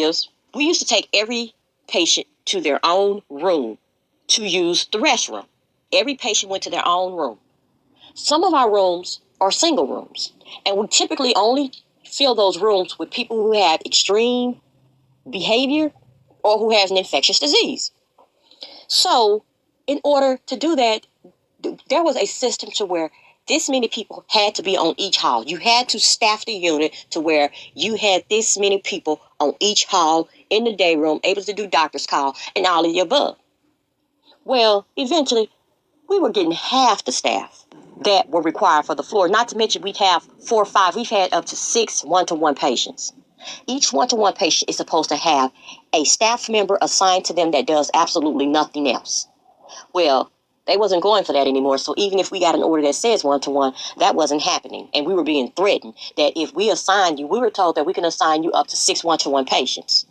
is we used to take every patient to their own room to use the restroom. Every patient went to their own room. Some of our rooms are single rooms, and we typically only fill those rooms with people who have extreme behavior or who has an infectious disease. So in order to do that, there was a system to where this many people had to be on each hall. You had to staff the unit to where you had this many people on each hall in the day room, able to do doctor's call and all of the above. Well, eventually, we were getting half the staff that were required for the floor. Not to mention we'd have 4 or 5. We've had up to 6 one-to-one patients. Each one-to-one patient is supposed to have a staff member assigned to them that does absolutely nothing else. Well, they wasn't going for that anymore. So even if we got an order that says one-to-one, that wasn't happening. And we were being threatened that if we assign you, we were told that we can assign you up to 6 one-to-one patients.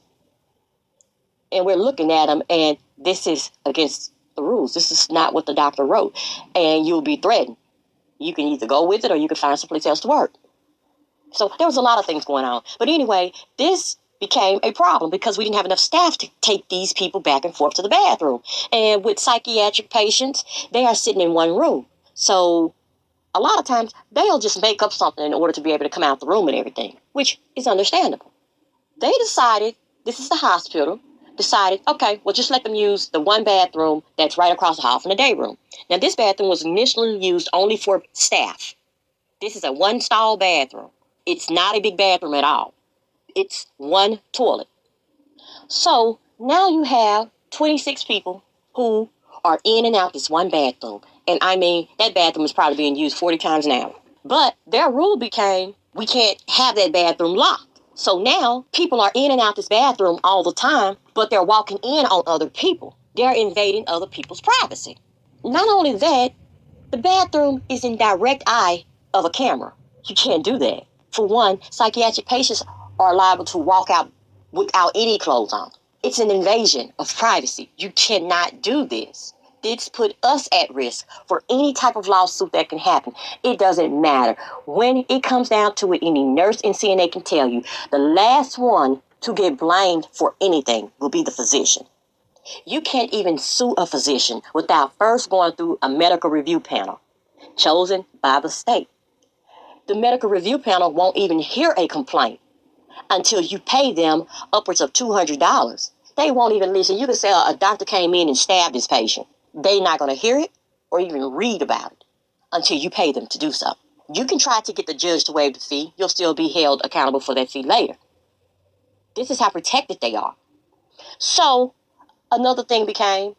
And we're looking at them, and this is against the rules. This is not what the doctor wrote. And you'll be threatened. You can either go with it or you can find someplace else to work. So there was a lot of things going on. But anyway, this became a problem because we didn't have enough staff to take these people back and forth to the bathroom. And with psychiatric patients, they are sitting in one room. So a lot of times they'll just make up something in order to be able to come out the room and everything, which is understandable. They decided, this is the hospital, decided, okay, well, just let them use the one bathroom that's right across the hall from the day room. Now, this bathroom was initially used only for staff. This is a one-stall bathroom. It's not a big bathroom at all. It's one toilet. So now you have 26 people who are in and out this one bathroom. And I mean, that bathroom is probably being used 40 times an hour. But their rule became, we can't have that bathroom locked. So now people are in and out this bathroom all the time, but they're walking in on other people. They're invading other people's privacy. Not only that, the bathroom is in direct eye of a camera. You can't do that. For one, psychiatric patients are liable to walk out without any clothes on. It's an invasion of privacy. You cannot do this. This put us at risk for any type of lawsuit that can happen. It doesn't matter. When it comes down to it, any nurse in CNA can tell you, the last one to get blamed for anything will be the physician. You can't even sue a physician without first going through a medical review panel chosen by the state. The medical review panel won't even hear a complaint until you pay them upwards of $200. They won't even listen. You can say a doctor came in and stabbed this patient. They're not going to hear it or even read about it until you pay them to do so. You can try to get the judge to waive the fee. You'll still be held accountable for that fee later. This is how protected they are. So another thing became,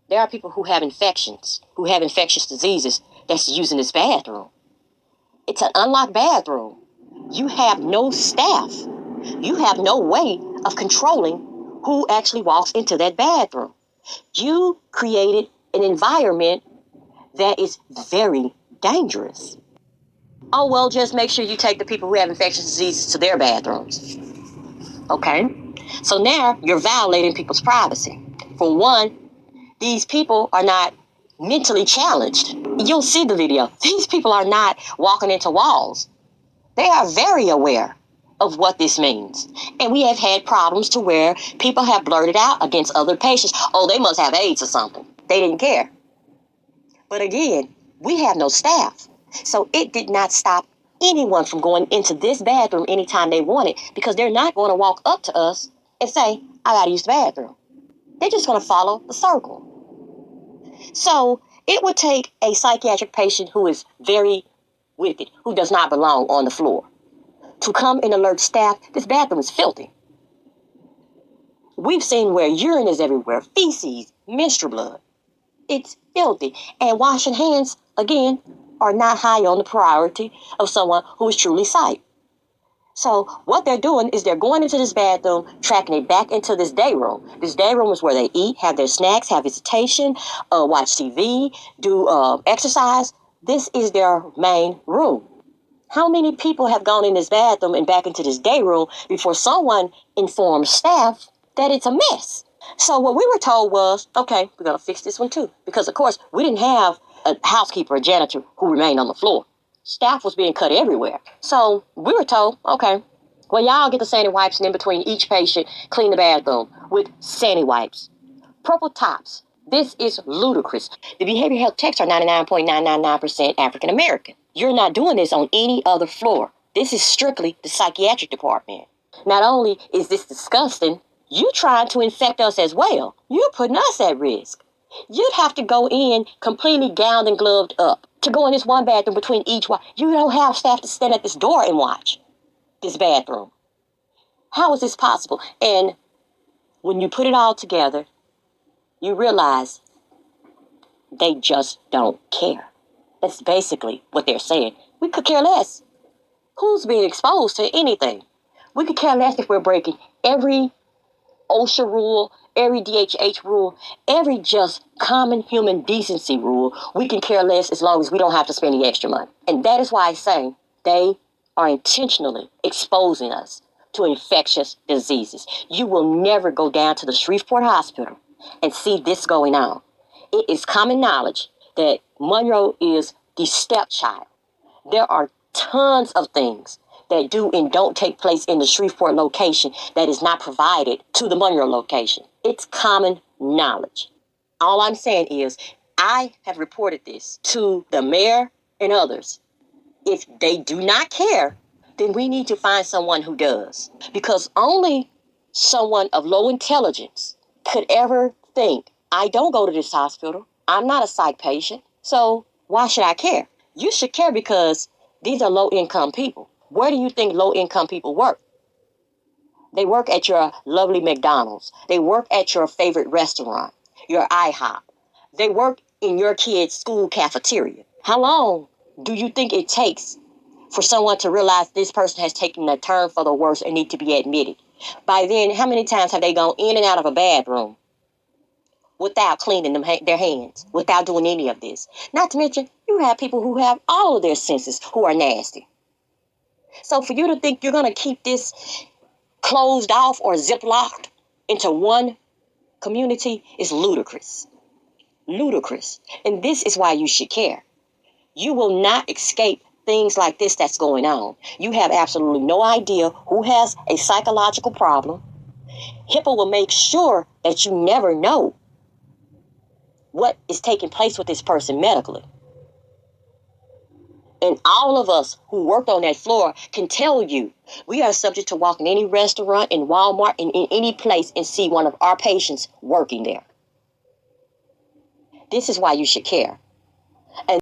there are people who have infections, who have infectious diseases that's using this bathroom. It's an unlocked bathroom. You have no staff. You have no way of controlling who actually walks into that bathroom. You created an environment that is very dangerous. Oh, well, just make sure you take the people who have infectious diseases to their bathrooms. Okay? So now you're violating people's privacy. For one, these people are not mentally challenged. You'll see the video. These people are not walking into walls. They are very aware of what this means. And we have had problems to where people have blurted out against other patients, oh, they must have AIDS or something. They didn't care. But again, we have no staff. So it did not stop anyone from going into this bathroom anytime they wanted, because they're not going to walk up to us and say, I got to use the bathroom. They're just going to follow the circle. So it would take a psychiatric patient who is very wicked, who does not belong on the floor, to come and alert staff, this bathroom is filthy. We've seen where urine is everywhere, feces, menstrual blood. It's filthy. And washing hands, again, are not high on the priority of someone who is truly sight. So what they're doing is they're going into this bathroom, tracking it back into this day room. This day room is where they eat, have their snacks, have visitation, watch TV, do exercise. This is their main room. How many people have gone in this bathroom and back into this day room before someone informs staff that it's a mess? So what we were told was, okay, we're going to fix this one too. Because, of course, we didn't have a housekeeper or janitor who remained on the floor. Staff was being cut everywhere. So we were told, okay, Well, y'all get the sandy wipes, and in between each patient, clean the bathroom with sandy wipes. Purple tops. This is ludicrous. The behavioral health techs are 99.999% African American. You're not doing this on any other floor. This is strictly the psychiatric department. Not only is this disgusting, you trying to infect us as well. You're putting us at risk. You'd have to go in completely gowned and gloved up to go in this one bathroom between each one. You don't have staff to stand at this door and watch this bathroom. How is this possible? And when you put it all together, you realize they just don't care. That's basically what they're saying. We could care less. Who's being exposed to anything? We could care less if we're breaking every OSHA rule, every DHH rule, every just common human decency rule. We can care less as long as we don't have to spend any extra money. And that is why I say they are intentionally exposing us to infectious diseases. You will never go down to the Shreveport Hospital and see this going on. It is common knowledge that Monroe is the stepchild. There are tons of things that do and don't take place in the Shreveport location that is not provided to the Monroe location. It's common knowledge. All I'm saying is I have reported this to the mayor and others. If they do not care, then we need to find someone who does. Because only someone of low intelligence could ever think, I don't go to this hospital. I'm not a psych patient. So why should I care? You should care because these are low-income people. Where do you think low-income people work? They work at your lovely McDonald's. They work at your favorite restaurant, your IHOP. They work in your kid's school cafeteria. How long do you think it takes for someone to realize this person has taken a turn for the worse and need to be admitted? By then, how many times have they gone in and out of a bathroom without cleaning their hands, without doing any of this? Not to mention, you have people who have all of their senses who are nasty. So for you to think you're going to keep this closed off or zip-locked into one community is ludicrous. Ludicrous. And this is why you should care. You will not escape things like this that's going on. You have absolutely no idea who has a psychological problem. HIPAA will make sure that you never know what is taking place with this person medically. And all of us who worked on that floor can tell you, we are subject to walk in any restaurant, in Walmart, in any place and see one of our patients working there. This is why you should care.